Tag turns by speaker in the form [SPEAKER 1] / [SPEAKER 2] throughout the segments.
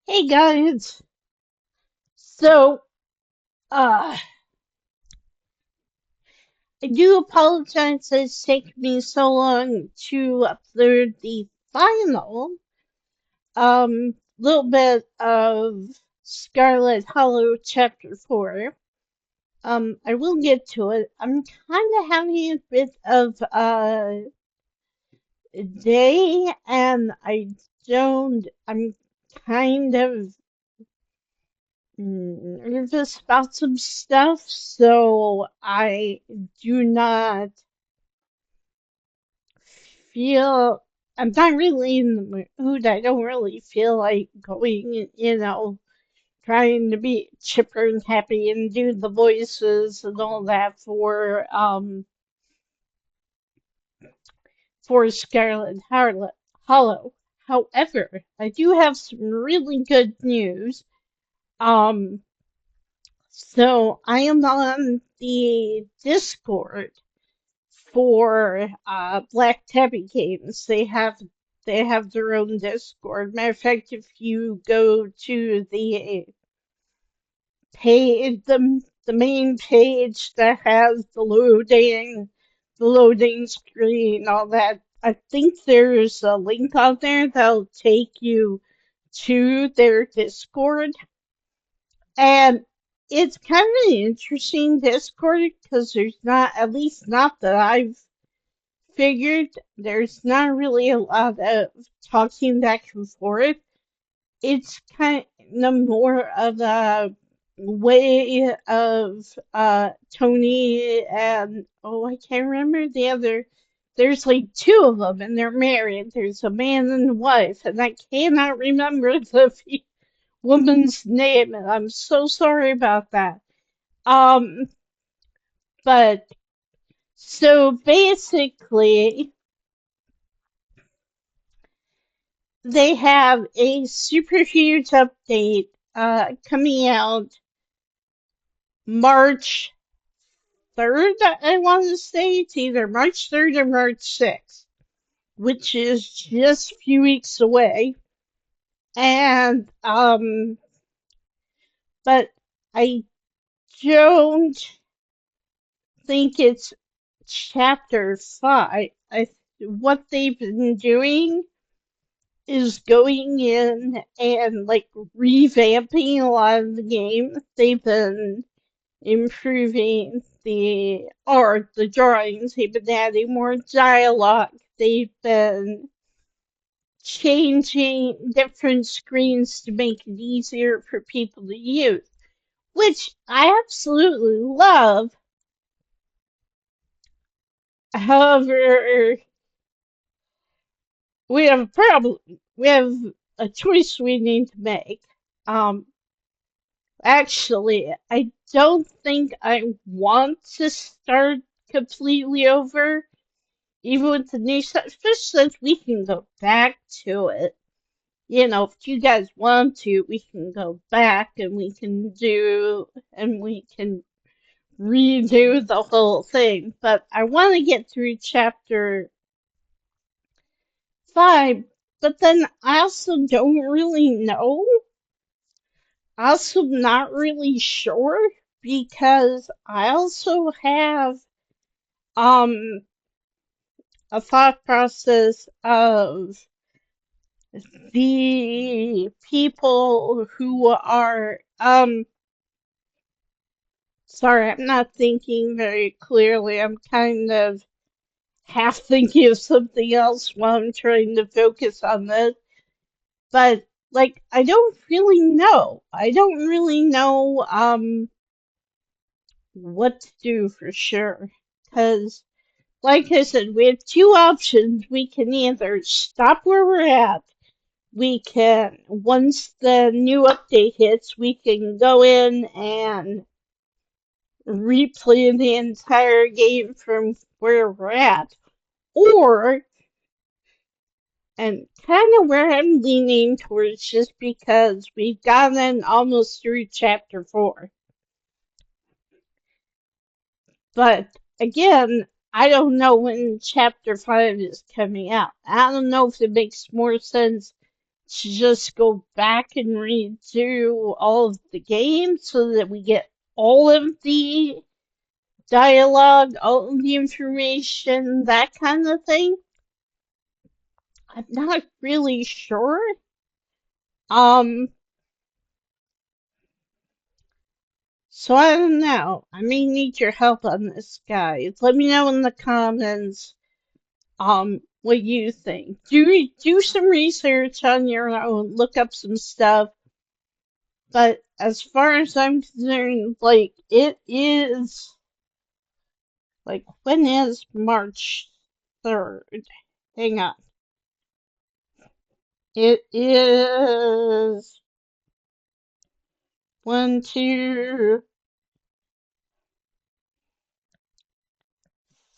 [SPEAKER 1] Hey guys, so uh, I do apologize that it's taken me so long to upload the final little bit of Scarlet Hollow Chapter 4. I will get to it. I'm kind of having a bit of a day, and I'm kind of nervous about some stuff, so I do not feel, I'm not really in the mood. I don't really feel like going, trying to be chipper and happy and do the voices and all that for Hollow. However, I do have some really good news. Um, so I am on the Discord for Black Tabby games. They have their own Discord. Matter of fact, if you go to the main page that has the loading screen, all that, I think there's a link on there that'll take you to their Discord. And it's kind of an interesting Discord because there's not, at least not that I've figured, there's not really a lot of talking back and forth. It's kind of more of a way of Tony and, oh, I can't remember the other. There's like two of them and they're married. There's a man and a wife, and I cannot remember the woman's name, and I'm so sorry about that. Um, but so basically, they have a super huge update coming out March 3rd, I want to say. It's either March 3rd or March 6th, which is just a few weeks away. And, but I don't think it's chapter 5. What they've been doing is going in and like revamping a lot of the game. They've been improving the art, the drawings. They've been adding more dialogue. They've been changing different screens to make it easier for people to use, which I absolutely love. However, we have a problem. We have a choice we need to make. Um, Actually, I don't think I want to start completely over, even with the new stuff, especially since we can go back to it. If you guys want to, we can go back and we can redo the whole thing. But I want to get through chapter 5, but then I also don't really know. Also not really sure because I also have um a thought process of the people who are sorry, I'm not thinking very clearly. I'm kind of half thinking of something else while I'm trying to focus on this. But like I don't really know. I don't really know what to do for sure. Because, like I said, we have two options. We can either stop where we're at. We can, once the new update hits, we can go in and replay the entire game from where we're at. Or, and kind of where I'm leaning towards just because we've gotten almost through chapter 4. But again, I don't know when chapter 5 is coming out. I don't know if it makes more sense to just go back and read through all of the games so that we get all of the dialogue, all of the information, that kind of thing. I'm not really sure. Um, so I don't know. I may need your help on this, guys. Let me know in the comments, what you think. Do some research on your own, look up some stuff. But as far as I'm concerned, like, it is, like, when is March 3rd? Hang on. It is 1, 2,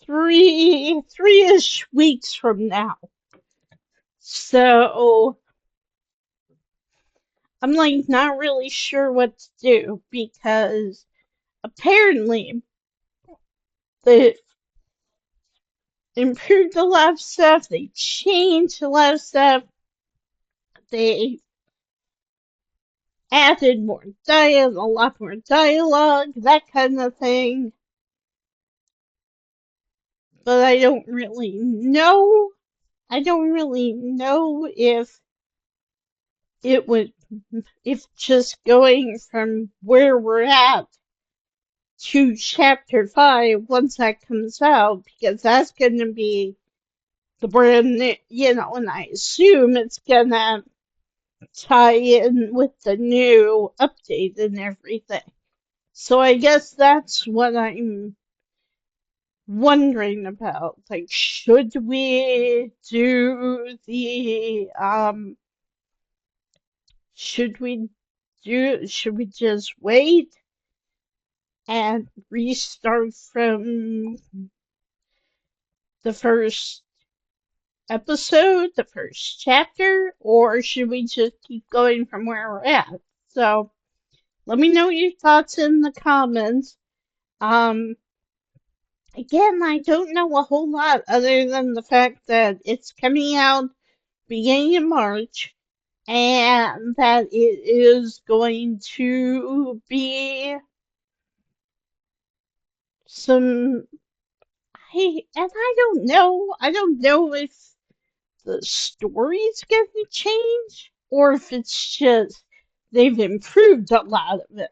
[SPEAKER 1] 3, 3-ish weeks from now. So I'm like not really sure what to do because apparently they improved a lot of stuff, they changed a lot of stuff, they added more dialogue, a lot more dialogue, that kind of thing. But I don't really know. I don't really know if it would, if just going from where we're at to chapter 5 once that comes out, because that's going to be the brand new, and I assume it's going to tie in with the new update and everything. So I guess that's what I'm wondering about. Like, should we do the, should we just wait and restart from the first episode, the first chapter, or should we just keep going from where we're at? So let me know your thoughts in the comments. Again, I don't know a whole lot other than the fact that it's coming out beginning of March and that it is going to be some I don't know. I don't know if the story's going to change or if it's just they've improved a lot of it.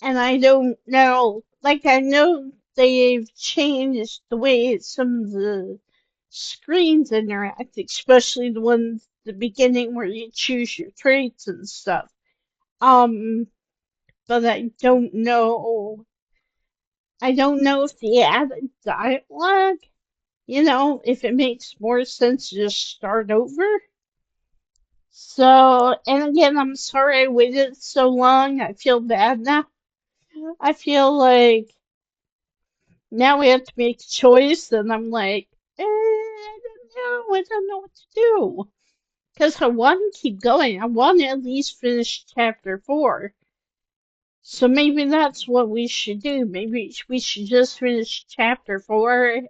[SPEAKER 1] And I don't know. Like, I know they've changed the way some of the screens interact, especially the ones at the beginning where you choose your traits and stuff. But I don't know. I don't know if the added dialogue, if it makes more sense to just start over. So, and again, I'm sorry I waited so long. I feel bad now. I feel like now we have to make a choice, and I'm like, I don't know what to do. Because I want to keep going. I want to at least finish chapter 4. So maybe that's what we should do. Maybe we should just finish chapter 4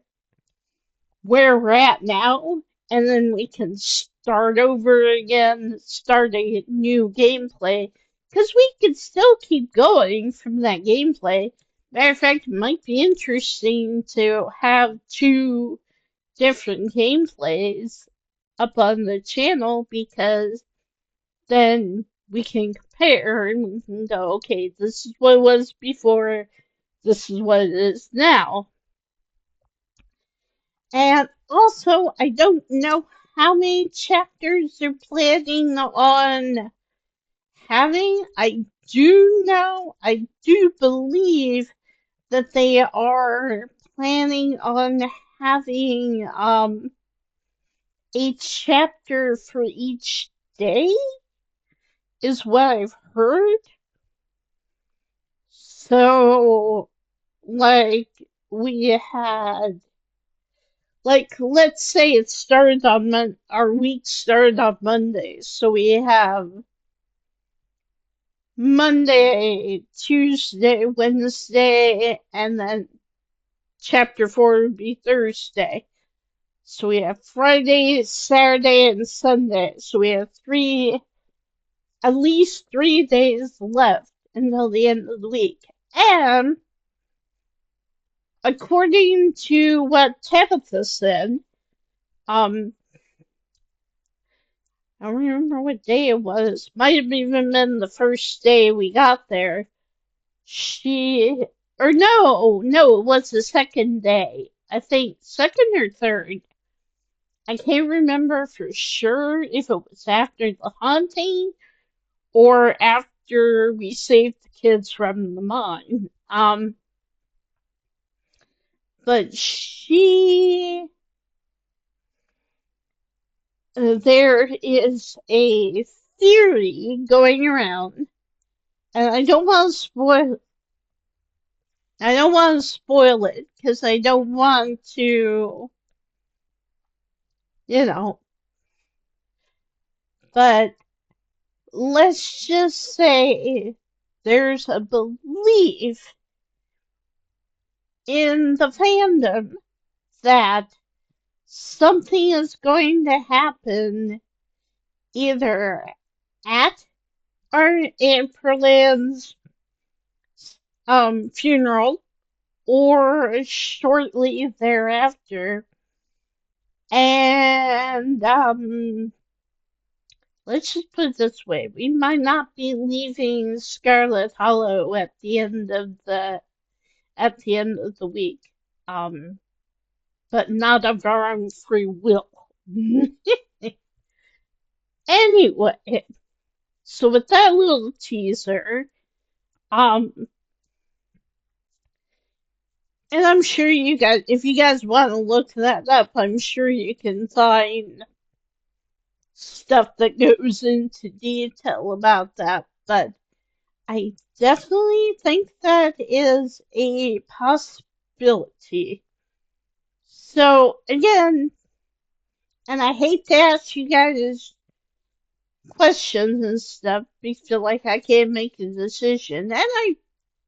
[SPEAKER 1] where we're at now, and then we can start over again, start a new gameplay. Because we could still keep going from that gameplay. Matter of fact, it might be interesting to have 2 different gameplays up on the channel because then we can compare and we can go, okay, this is what it was before, this is what it is now. And also, I don't know how many chapters they're planning on having. I do believe that they are planning on having a chapter for each day, is what I've heard. So, like, we had, like, let's say it started on our week started on Monday. So we have Monday, Tuesday, Wednesday, and then chapter 4 would be Thursday. So we have Friday, Saturday, and Sunday. So we have at least 3 days left until the end of the week. And according to what Tabitha said, um, I don't remember what day it was. Might have even been the first day we got there. No, it was the second day. I think second or third. I can't remember for sure if it was after the haunting or after we saved the kids from the mine. But there is a theory going around, and I don't want to spoil it because I don't want to, you know, but let's just say there's a belief in the fandom that something is going to happen either at our Aunt Perlin's funeral or shortly thereafter. And let's just put it this way: we might not be leaving Scarlet Hollow at the end of the week, but not of our own free will. Anyway, so with that little teaser, um, and I'm sure you guys, if you guys want to look that up, I'm sure you can find stuff that goes into detail about that. But I definitely think that is a possibility. So again, and I hate to ask you guys questions and stuff, I feel like I can't make a decision, and I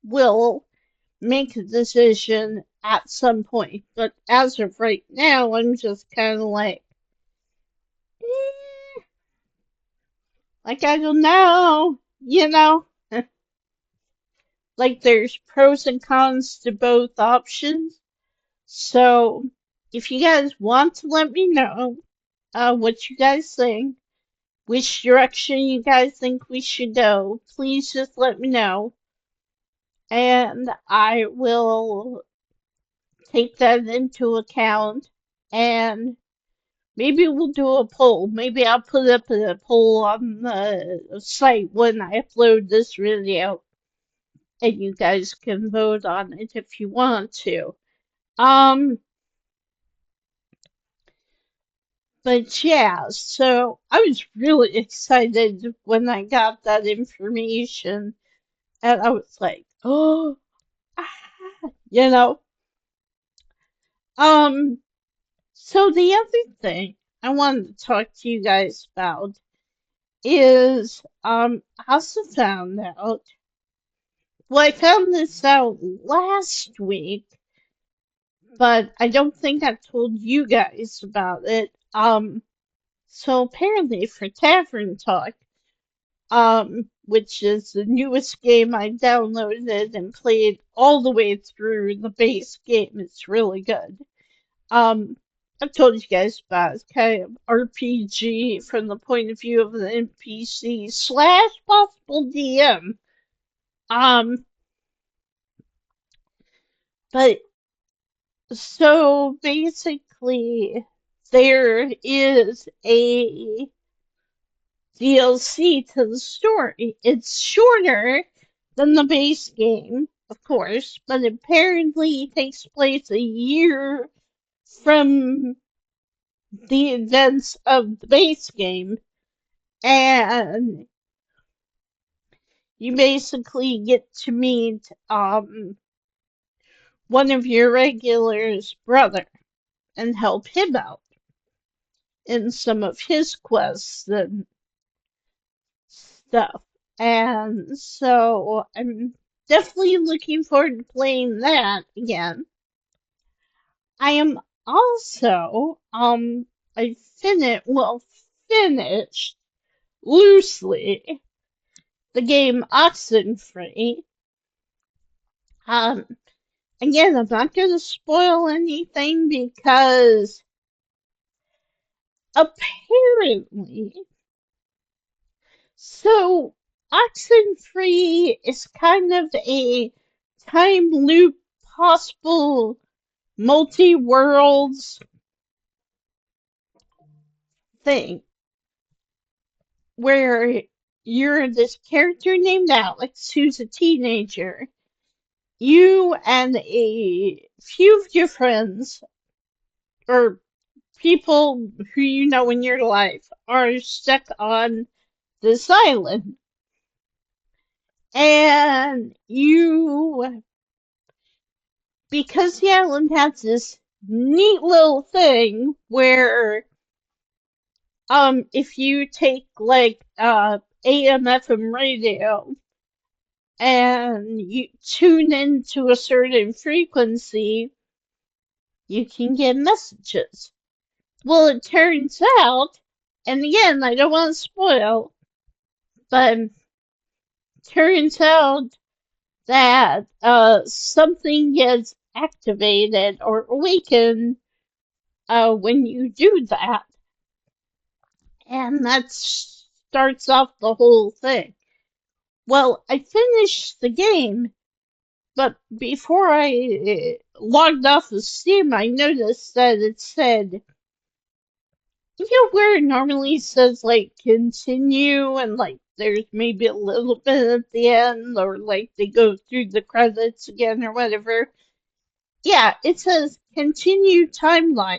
[SPEAKER 1] will make a decision at some point. But as of right now, I'm just kind of like I don't know, like there's pros and cons to both options. So if you guys want to let me know what you guys think, which direction you guys think we should go, please just let me know. And I will take that into account. And maybe we'll do a poll. Maybe I'll put up a poll on the site when I upload this video. And you guys can vote on it if you want to. But yeah, so I was really excited when I got that information, and I was like, oh, you know. Um, so the other thing I wanted to talk to you guys about is, I also found out, well, I found this out last week, but I don't think I told you guys about it. So apparently for Tavern Talk, which is the newest game I downloaded and played all the way through the base game. It's really good. I've told you guys about it. It's kind of RPG from the point of view of an NPC slash possible DM. Um, but so basically, there is a DLC to the story. It's shorter than the base game, of course, but apparently takes place a year from the events of the base game, and you basically get to meet one of your regulars' brother and help him out in some of his quests and stuff. And so I'm definitely looking forward to playing that again. I am Also, finished loosely the game Oxenfree. Um, Again, I'm not going to spoil anything because apparently, so Oxenfree is kind of a time loop possible multi-worlds thing where you're this character named Alex who's a teenager. You and a few of your friends or people who you know in your life are stuck on this island. And because the island has this neat little thing where, if you take like, AM FM radio and you tune into a certain frequency, you can get messages. Well, it turns out, and again, I don't want to spoil, but turns out that something gets activated or awakened when you do that, and that starts off the whole thing. Well, I finished the game, but before I logged off of Steam, I noticed that it said, you know, where it normally says like continue and like there's maybe a little bit at the end or like they go through the credits again or whatever. Yeah, it says continue timeline.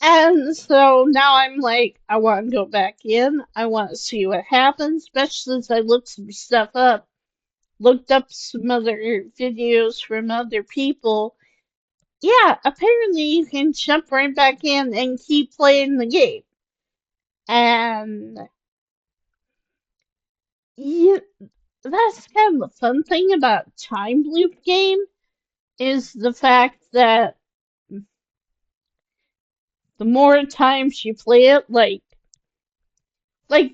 [SPEAKER 1] And so now I'm like, I want to go back in. I want to see what happens, especially as I looked some stuff up, looked up some other videos from other people. Yeah, apparently you can jump right back in and keep playing the game. And yeah, that's kind of the fun thing about time loop game is the fact that the more times you play it, like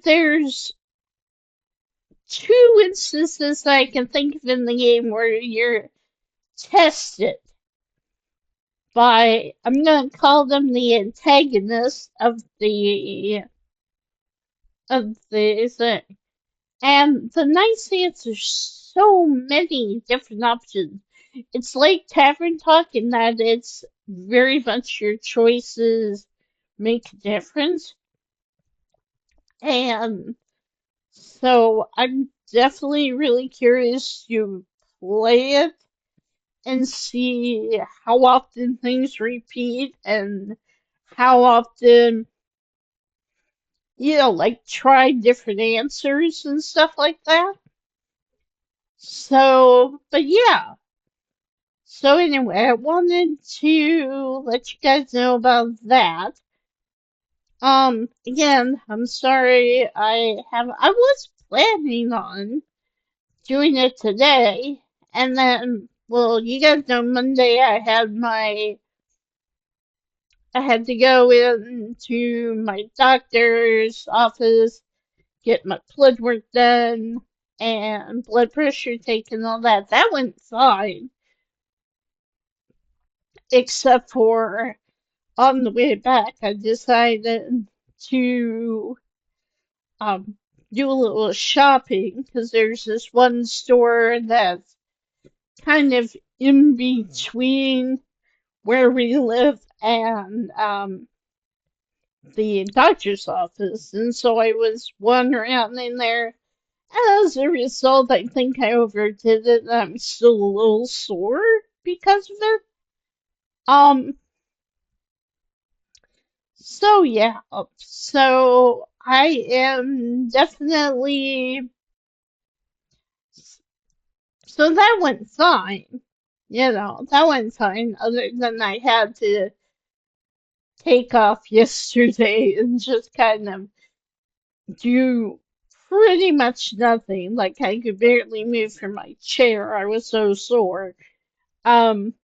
[SPEAKER 1] there's two instances I can think of in the game where you're tested by, I'm gonna call them the antagonists of the thing. And the nice thing is there's so many different options. It's like Tavern Talk in that it's very much your choices make a difference. And so I'm definitely really curious to play it and see how often things repeat and how often, like try different answers and stuff like that. So, but yeah. So anyway, I wanted to let you guys know about that. Again, I'm sorry I was planning on doing it today, and then, well, you guys know Monday I had to go into my doctor's office, get my blood work done, and blood pressure taken, all that. That went fine, except for on the way back, I decided to um, do a little shopping because there's this one store that's kind of in between where we live and the doctor's office. And so I was wandering around in there. As a result, I think I overdid it. I'm still a little sore because of it. Um, so yeah, so I am definitely, so that went fine. That went fine, other than I had to take off yesterday and just kind of do pretty much nothing. Like I could barely move from my chair. I was so sore. Um,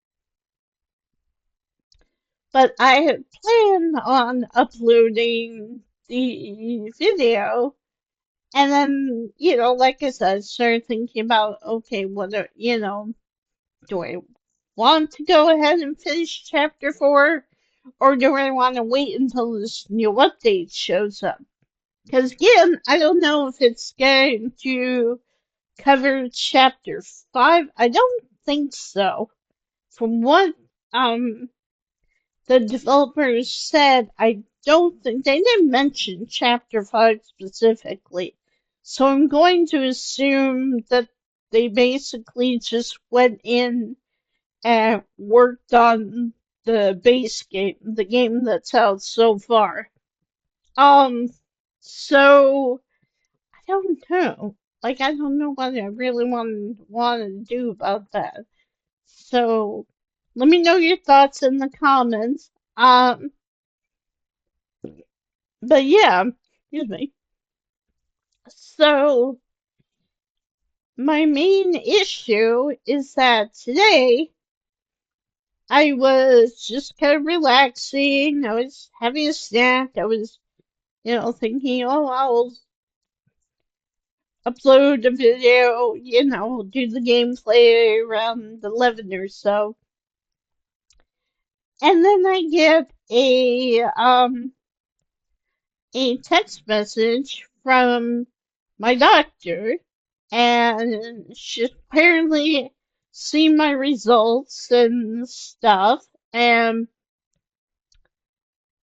[SPEAKER 1] but I had planned on uploading the video. And then, like I said, started thinking about, okay, do I want to go ahead and finish chapter 4? Or do I want to wait until this new update shows up? Because again, I don't know if it's going to cover chapter 5. I don't think so. From what the developers said, I don't think they didn't mention chapter 5 specifically. So I'm going to assume that they basically just went in and worked on the base game, the game that's out so far. Um, so I don't know. Like, I don't know what I really want to do about that. So let me know your thoughts in the comments. But yeah, excuse me. So my main issue is that today I was just kind of relaxing. I was having a snack. I was, thinking, oh, I'll upload a video, do the gameplay around 11 or so. And then I get a text message from my doctor, and she's apparently seen my results and stuff. And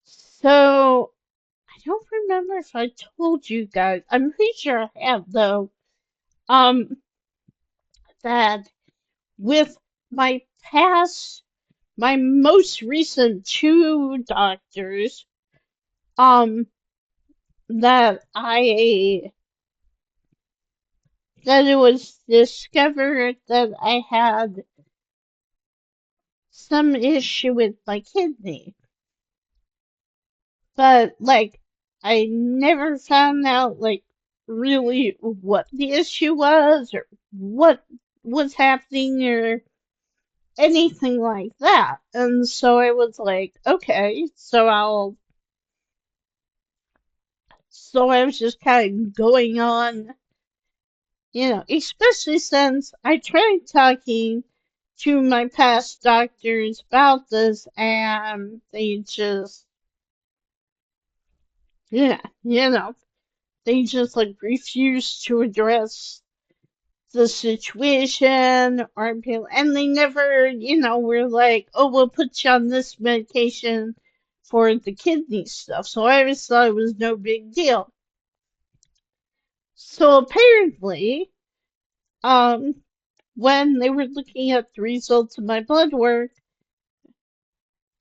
[SPEAKER 1] so I don't remember if I told you guys. I'm pretty sure I have though. Um, that with my most recent two doctors, um, that it was discovered that I had some issue with my kidney. But, like, I never found out, like, really what the issue was or what was happening or anything like that. And so I was like, okay, so I was just kind of going on, especially since I tried talking to my past doctors about this and they just, yeah, they just like refused to address the situation and they never, were like, oh, we'll put you on this medication for the kidney stuff. So I always thought it was no big deal. So apparently, um, when they were looking at the results of my blood work,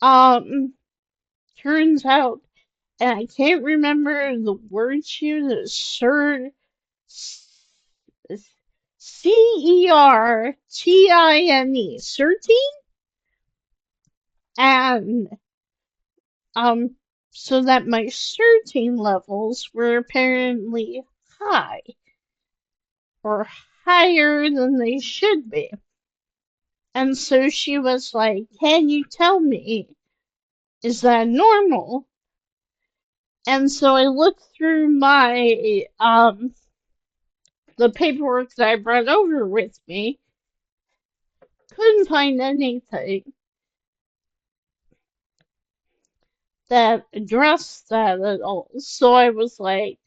[SPEAKER 1] um, turns out, and I can't remember the word she used, CERTINE, certine, and so that my certine levels were apparently high, or higher than they should be. And so she was like, can you tell me, is that normal? And so I looked through my, the paperwork that I brought over with me, couldn't find anything that addressed that at all. So I was like,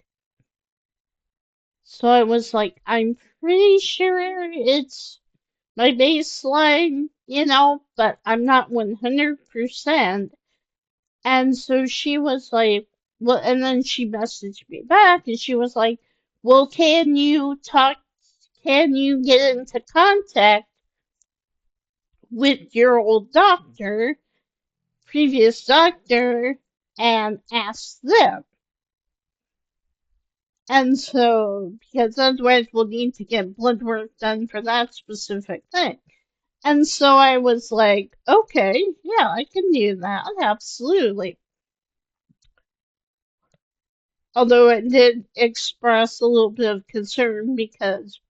[SPEAKER 1] I'm pretty sure it's my baseline, but I'm not 100%. And so she was like, well, and then she messaged me back and she was like, well, can you get into contact with your old doctor, previous doctor, and ask them? And so, because otherwise we'll need to get blood work done for that specific thing. And so I was like, okay, yeah, I can do that, absolutely. Although it did express a little bit of concern because,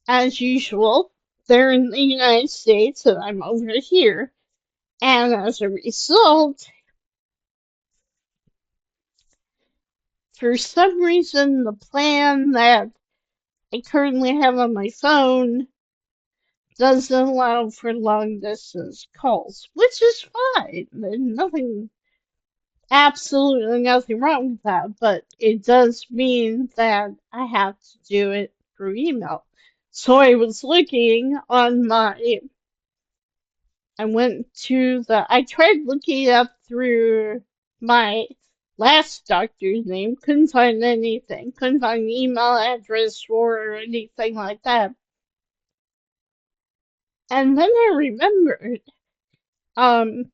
[SPEAKER 1] as usual, they're in the United States and I'm over here. And as a result, for some reason, the plan that I currently have on my phone doesn't allow for long distance calls, which is fine. There's nothing, absolutely nothing wrong with that, but it does mean that I have to do it through email. So I was looking on I tried looking up through my last doctor's name, couldn't find anything, couldn't find an email address or anything like that. And then I remembered, um,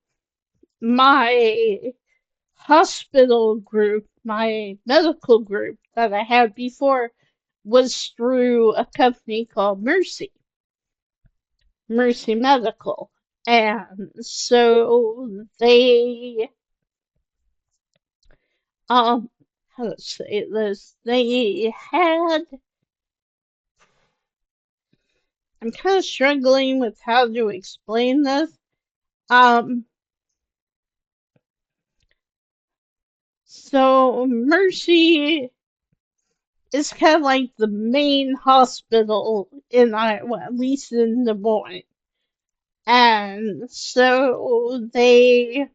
[SPEAKER 1] my hospital group, my medical group that I had before was through a company called Mercy Medical. And so um, how to say this, I'm kind of struggling with how to explain this. Um, so Mercy is kind of like the main hospital in Iowa, at least in Des Moines. And so they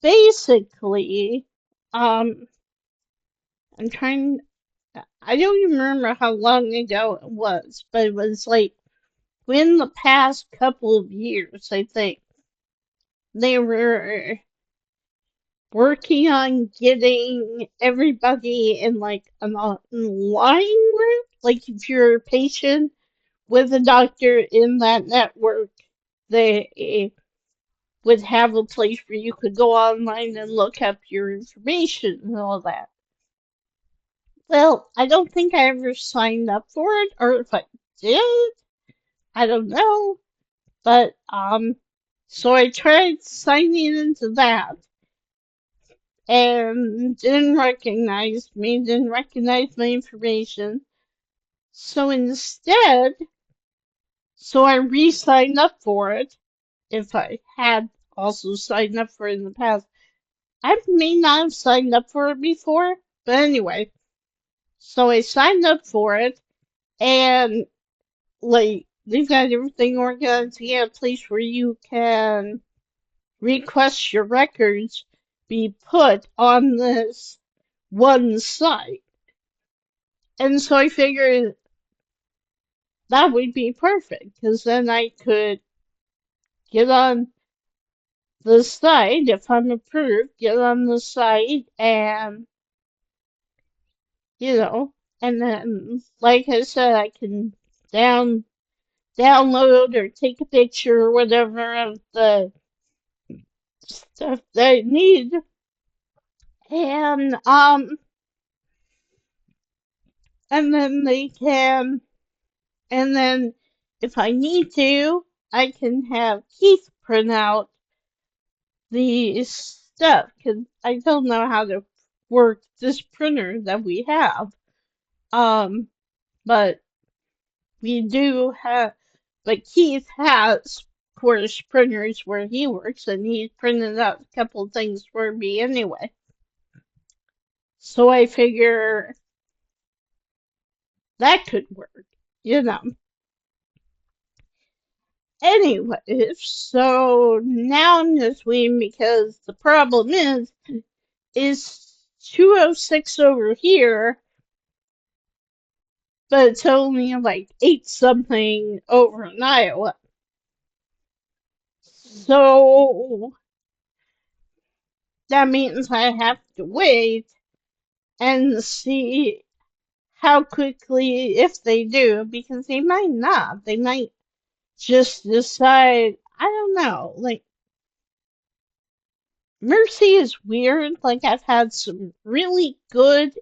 [SPEAKER 1] basically, I'm trying, I don't even remember how long ago it was, but it was like within the past couple of years, I think, they were working on getting everybody in like an online group. Like if you're a patient with a doctor in that network, they would have a place where you could go online and look up your information and all that. Well, I don't think I ever signed up for it, or if I did, I don't know. But so I tried signing into that and didn't recognize me, didn't recognize my information. So instead, so I re-signed up for it. If I had also signed up for it in the past, I may not have signed up for it before, but anyway, so I signed up for it, and like they've got everything organized. You have a place where you can request your records be put on this one site. And so I figured that would be perfect because then I could get on the site if I'm approved, get on the site and, you know, and then, like I said, I can download or take a picture or whatever of the stuff that I need. And, and then they can, and then if I need to, I can have Keith print out the stuff because I don't know how to work this printer that we have. Um, but we do have, but Keith has, of course, printers where he works, and he's printed out a couple of things for me anyway. So I figure that could work, you know. Anyway, so now I'm just waiting because the problem is 2:06 over here, but it's only like 8 something over in Iowa. So that means I have to wait and see how quickly, if they do, because they might not. They might just decide, I don't know, like, Mercy is weird. Like, I've had some really good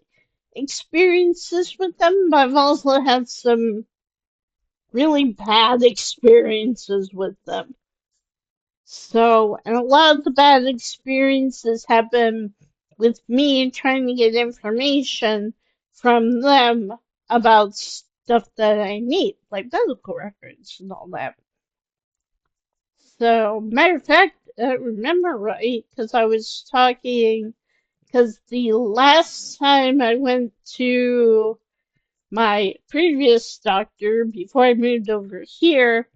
[SPEAKER 1] experiences with them, but I've also had some really bad experiences with them. So, and a lot of the bad experiences have been with me trying to get information from them about stuff that I need, like medical records and all that. So, matter of fact, I remember right, because I was talking, because the last time I went to my previous doctor before I moved over here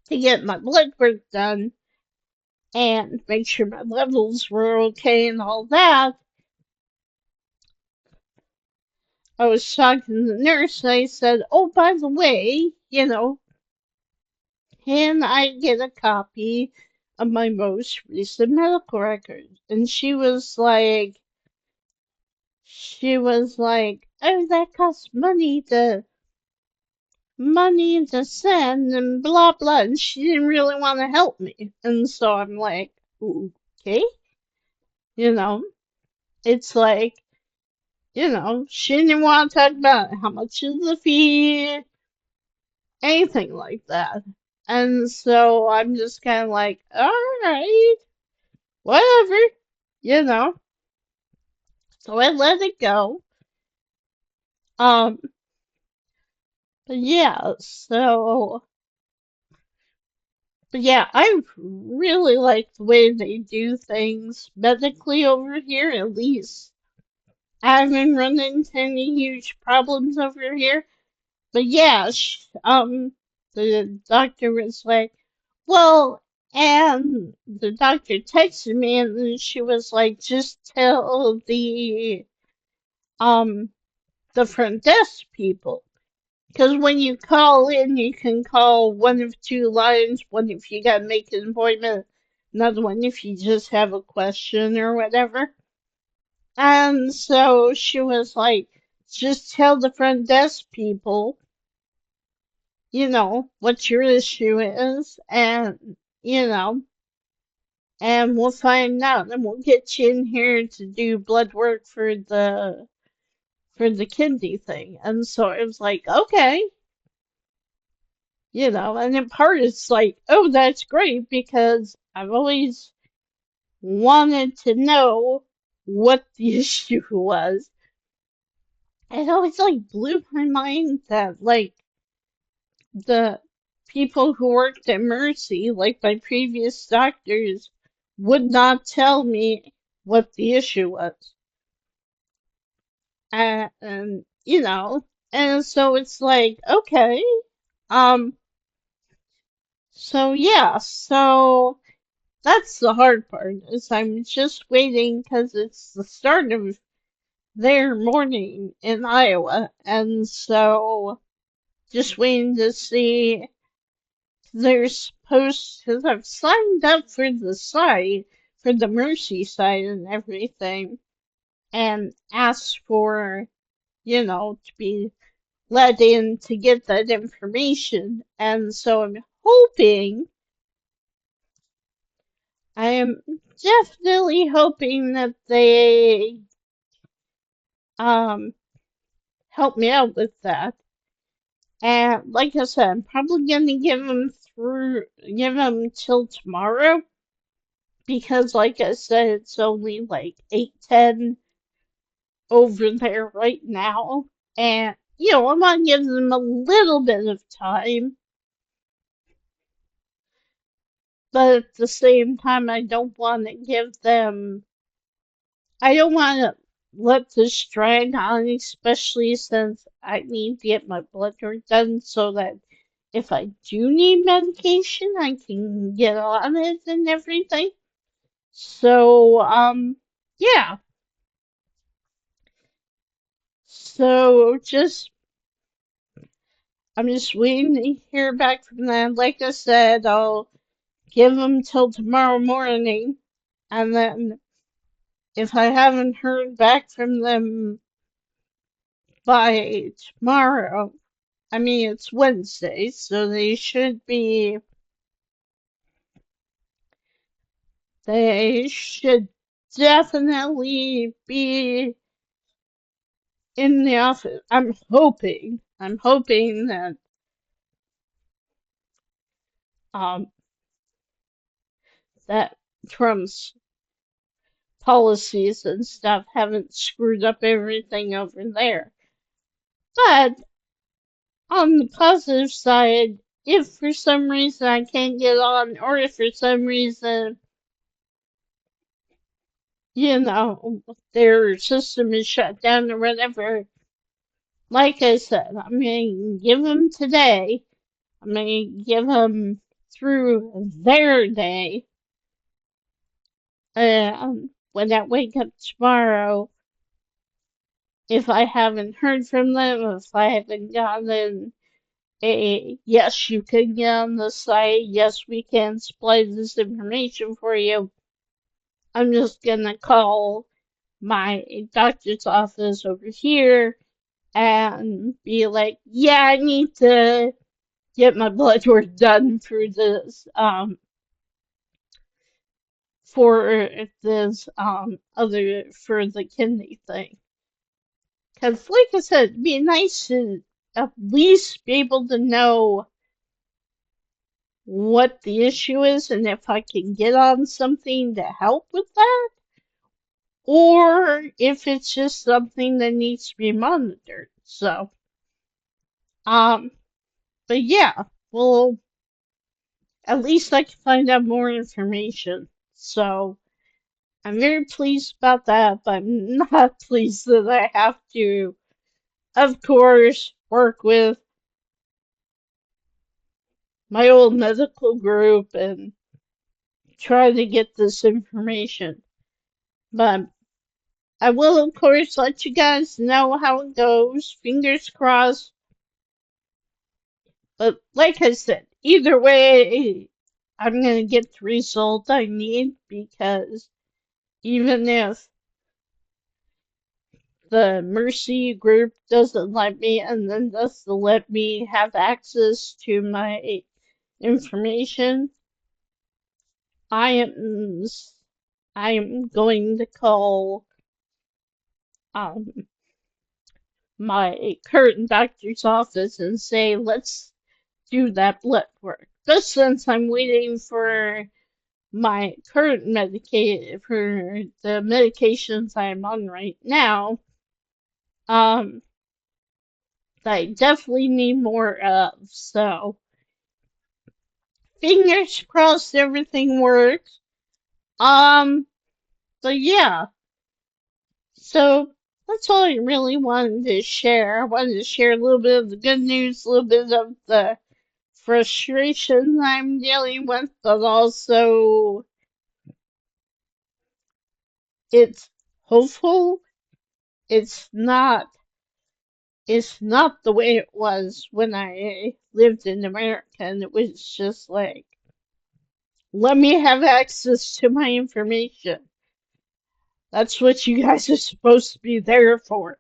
[SPEAKER 1] to get my blood work done and make sure my levels were okay and all that, I was talking to the nurse and I said, oh, by the way, can I get a copy of my most recent medical record? And she was like, oh, that costs money to send and blah blah. And she didn't really want to help me. And so I'm like, okay, you know, it's like, she didn't want to talk about how much is the fee, anything like that. And so I'm just kind of like, all right, whatever, you know. So I let it go. Um, but yeah, I really like the way they do things medically over here, at least. I haven't run into any huge problems over here. But yeah, the doctor was like, well, and the doctor texted me and then she was like, just tell um, the front desk people. Because when you call in, you can call one of two lines, one if you gotta make an appointment, another one if you just have a question or whatever. And so she was like, just tell the front desk people, what your issue is, and, you know, and we'll find out, and we'll get you in here to do blood work for the kidney thing. And so it was like, okay, and in part it's like, oh, that's great because I've always wanted to know what the issue was. It always like blew my mind that like the people who worked at Mercy, like my previous doctors, would not tell me what the issue was. And so it's like, okay, um, so that's the hard part, is I'm just waiting because it's the start of their morning in Iowa, and so just waiting to see. They're supposed, because I've signed up for the site, for the Mercy site and everything, and asked for, to be let in to get that information. And so I am definitely hoping that they um help me out with that. And like I said, I'm probably gonna give them till tomorrow because, like I said, it's only like 8:10 over there right now, and I want to give them a little bit of time, but at the same time, I don't want to let this drag on, especially since I need to get my blood work done so that if I do need medication, I can get on it and everything. So, yeah. So I'm just waiting to hear back from them. Like I said, I'll give them till tomorrow morning, and then if I haven't heard back from them by tomorrow, I mean, it's Wednesday, so they should definitely be in the office. I'm hoping um, that Trump's policies and stuff haven't screwed up everything over there. But on the positive side, if for some reason I can't get on, or if for some reason, their system is shut down or whatever, like I said, I'm going to give them today. I'm going to give them through their day. And when I wake up tomorrow, if I haven't heard from them, if I haven't gotten a yes, you can get on the site, yes, we can supply this information for you, I'm just gonna call my doctor's office over here and be like, yeah, I need to get my blood work done for this other for the kidney thing. Because, like I said, it'd be nice to at least be able to know what the issue is and if I can get on something to help with that, or if it's just something that needs to be monitored. So, um, but yeah, well, at least I can find out more information. So, I'm very pleased about that, but I'm not pleased that I have to, of course, work with my old medical group and try to get this information. But I will, of course, let you guys know how it goes. Fingers crossed. But like I said, either way, I'm going to get the result I need because even if the Mercy group doesn't let me and then doesn't let me have access to my information, I am I am going to call um my current doctor's office and say, let's do that blood work. Just since I'm waiting for my current for the medications I'm on right now, that I definitely need more of. So, fingers crossed everything works. Um, but yeah, so that's all I really wanted to share. I wanted to share a little bit of the good news, a little bit of the frustration I'm dealing with, but also it's hopeful. It's not it's not the way it was when I lived in America and it was just like, let me have access to my information. That's what you guys are supposed to be there for.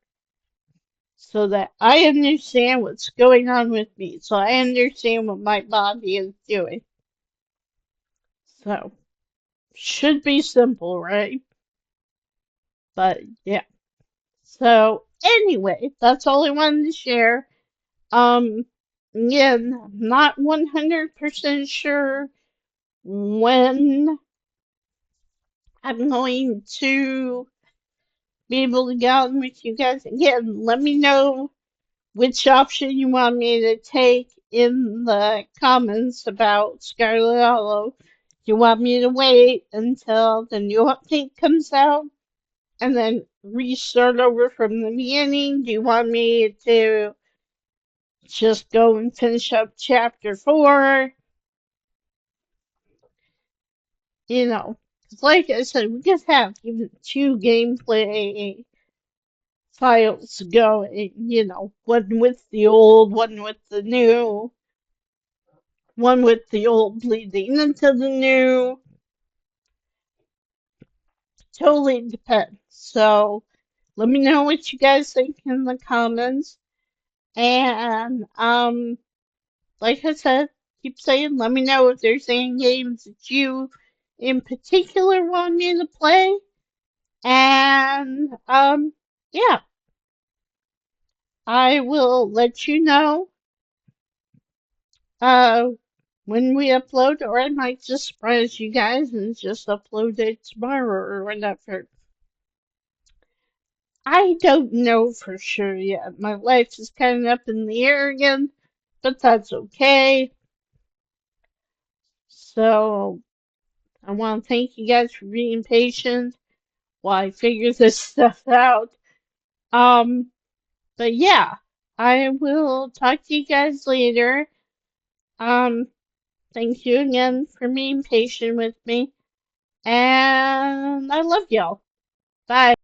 [SPEAKER 1] So that I understand what's going on with me. So I understand what my body is doing. So, should be simple, right? But yeah. So anyway, that's all I wanted to share. Um, again, not 100% sure when I'm going to be able to get on with you guys. Again, let me know which option you want me to take in the comments about Scarlet Hollow. Do you want me to wait until the new update comes out and then restart over from the beginning? Do you want me to just go and finish up chapter 4? You know, 'cause like I said, we just have even 2 gameplay files going, one with the old, one with the new, one with the old bleeding into the new. Totally depends. So let me know what you guys think in the comments. And like I said, keep saying, let me know if there's any games that you in particular want me to play. And yeah, I will let you know uh when we upload, or I might just surprise you guys and just upload it tomorrow or whatever. I don't know for sure yet. My life is kind of up in the air again, but that's okay. So I want to thank you guys for being patient while I figure this stuff out. Um, but yeah, I will talk to you guys later. Um, Thank you again for being patient with me. And I love y'all. Bye.